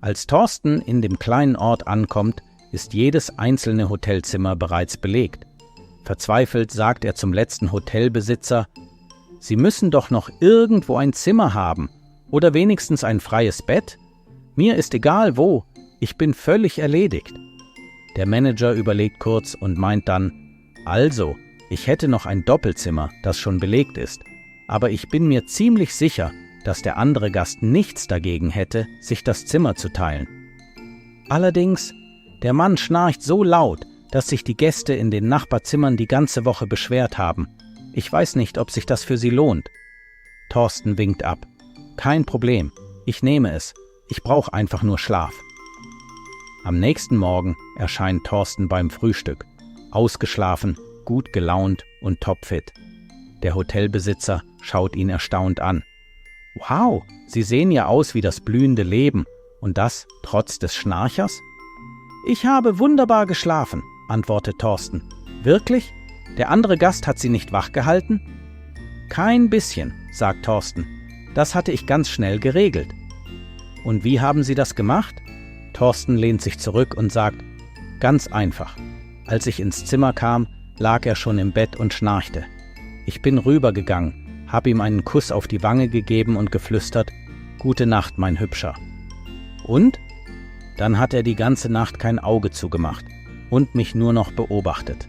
Als Thorsten in dem kleinen Ort ankommt, ist jedes einzelne Hotelzimmer bereits belegt. Verzweifelt sagt er zum letzten Hotelbesitzer: »Sie müssen doch noch irgendwo ein Zimmer haben oder wenigstens ein freies Bett? Mir ist egal wo, ich bin völlig erledigt.« Der Manager überlegt kurz und meint dann: »Also, ich hätte noch ein Doppelzimmer, das schon belegt ist, aber ich bin mir ziemlich sicher, dass der andere Gast nichts dagegen hätte, sich das Zimmer zu teilen. Allerdings, der Mann schnarcht so laut, dass sich die Gäste in den Nachbarzimmern die ganze Woche beschwert haben. Ich weiß nicht, ob sich das für Sie lohnt.« Thorsten winkt ab. »Kein Problem, ich nehme es. Ich brauche einfach nur Schlaf.« Am nächsten Morgen erscheint Thorsten beim Frühstück. Ausgeschlafen, gut gelaunt und topfit. Der Hotelbesitzer schaut ihn erstaunt an. »Wow, Sie sehen ja aus wie das blühende Leben. Und das trotz des Schnarchers?« »Ich habe wunderbar geschlafen«, antwortet Thorsten. »Wirklich? Der andere Gast hat Sie nicht wachgehalten?« »Kein bisschen«, sagt Thorsten. »Das hatte ich ganz schnell geregelt.« »Und wie haben Sie das gemacht?« Thorsten lehnt sich zurück und sagt: »Ganz einfach. Als ich ins Zimmer kam, lag er schon im Bett und schnarchte. Ich bin rübergegangen, habe ihm einen Kuss auf die Wange gegeben und geflüstert: »Gute Nacht, mein Hübscher.« Und? Dann hat er die ganze Nacht kein Auge zugemacht und mich nur noch beobachtet.